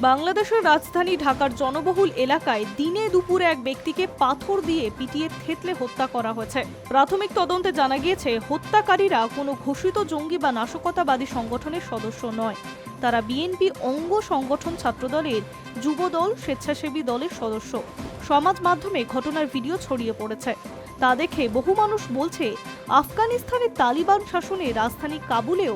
বাংলাদেশের রাজধানী ঢাকার জনবহুল এলাকায় দিনে দুপুরে এক ব্যক্তিকে পাথর দিয়ে পিটিয়ে থেতলে হত্যা করা হয়েছে। প্রাথমিক তদন্তে জানা গিয়েছে হত্যাকারীরা কোনো ঘোষিত জঙ্গি বা নাশকতাবাদী সংগঠনের সদস্য নয়। তারা বিএনপি অঙ্গ সংগঠন, ছাত্রদলের যুবদল, স্বেচ্ছাসেবী দলের সদস্য। সমাজ মাধ্যমে ঘটনার ভিডিও ছড়িয়ে পড়েছে। তা দেখে বহু মানুষ বলছে, আফগানিস্তানের তালিবান শাসনে রাজধানী কাবুলেও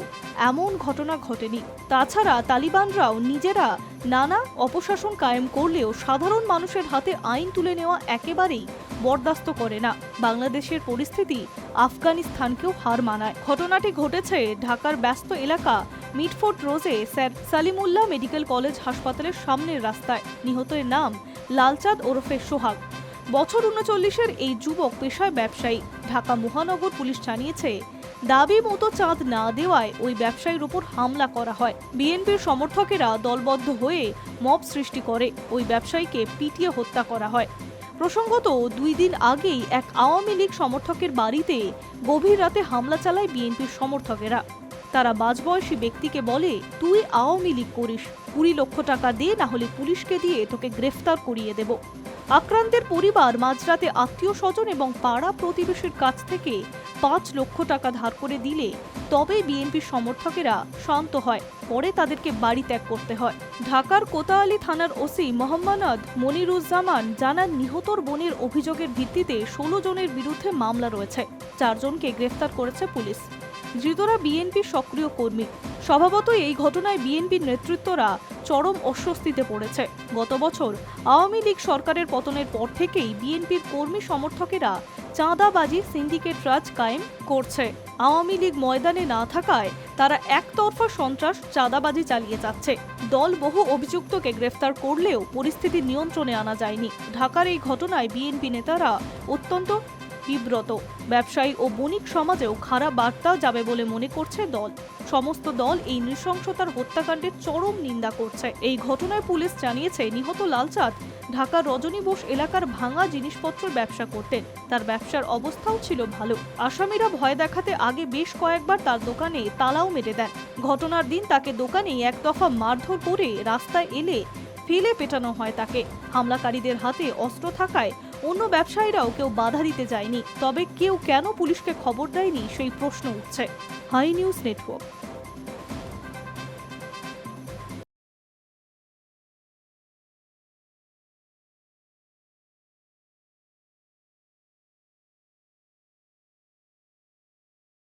এমন ঘটনা ঘটেনি। তাছাড়া তালিবানরাও নিজেরা নানা অপশাসন কায়েম করলেও সাধারণ মানুষের হাতে আইন তুলে নেওয়া একেবারেই বরদাস্ত করে না। বাংলাদেশের পরিস্থিতি আফগানিস্তানকেও হার মানায়। ঘটনাটি ঘটেছে ঢাকার ব্যস্ত এলাকা মিটফোর্ড রোজে স্যার সালিমুল্লাহ মেডিকেল কলেজ হাসপাতালের সামনের রাস্তায়। নিহতের নাম লালচাঁদ ওরফে সোহাগ। বছর ৩৯-এর এই যুবক পেশায় ব্যবসায়ী। ঢাকা মহানগর পুলিশ জানিয়েছে, দাবি মতো চাঁদ না দেওয়ায় ওই ব্যবসায়ীর উপর হামলা করা হয়। বিএনপির সমর্থকেরা দলবদ্ধ হয়ে মব সৃষ্টি করে ওই ব্যবসায়ীকে পিটিয়ে হত্যা করা হয়। প্রসঙ্গত, ২ দিন আগেই এক আওয়ামী লীগ সমর্থকের বাড়িতে গভীর রাতে হামলা চালায় বিএনপির সমর্থকেরা। তারা মাঝবয়সী ব্যক্তিকে বলে, তুই আওয়ামী লীগ করিস, ২০ লক্ষ টাকা দে, না হলে পুলিশকে দিয়ে তোকে গ্রেফতার করিয়ে দেব। আক্রান্তের পরিবার মাঝরাতে আত্মীয় স্বজন এবং পাড়া প্রতিবেশীর কাছ থেকে ৫ লক্ষ টাকা ধার করে দিলে তবে বিএনপির সমর্থকেরা শান্ত হয়। পরে তাদেরকে বাড়ি ত্যাগ করতে হয়। ঢাকার কোতোয়ালি থানার ওসি মোহাম্মদ মনিরুজ্জামান জানান, নিহতর বোনের অভিযোগের ভিত্তিতে ১৬ জনের বিরুদ্ধে মামলা রয়েছে। ৪ জনকে গ্রেফতার করেছে পুলিশ। ধৃতরা বিএনপির সক্রিয় কর্মী। স্বভাবতই এই ঘটনায় বিএনপির নেতৃত্বরা চরম অস্বস্তিতে পড়েছে। গত বছর আওয়ামী লীগ সরকারের পতনের পর থেকেই বিএনপির কর্মী সমর্থকেরা চাঁদাবাজি সিন্ডিকেট রাজ কায়েম করছে। আওয়ামী লীগ ময়দানে না থাকায় তারা একতরফা সন্ত্রাস, চাঁদাবাজি চালিয়ে যাচ্ছে। দল বহু অভিযুক্তকে গ্রেফতার করলেও পরিস্থিতি নিয়ন্ত্রণে আনা যায়নি। ঢাকার এই ঘটনায় বিএনপি নেতারা অত্যন্ত বিব্রত। ব্যবসায়ী ও বণিক সমাজেও খারাপ বার্তা যাবে বলে মনে করছে দল। সমস্ত দল এই নৃশংসতার হত্যাকাণ্ডের চরম নিন্দা করছে। এই ঘটনায় পুলিশ জানিয়েছে, নিহত লালচাঁদ ঢাকার রজনী বোস এলাকার ভাঙা জিনিসপত্রের ব্যবসা করতেন। তার ব্যবসার অবস্থাও ছিল ভালো। আসামিরা ভয় দেখাতে আগে বেশ কয়েকবার তার দোকানে তালাও মেরে দেন। ঘটনার দিন তাকে দোকানে এক দফা মারধর করে রাস্তায় এলে ফেলে পেটানো হয় তাকে। হামলাকারীদের হাতে অস্ত্র থাকায় অন্য ব্যবসায়ীরাও কেউ বাধা দিতে যায়নি। তবে কেউ কেন পুলিশকে খবর দেয়নি সেই প্রশ্ন উঠছে। Hi News network.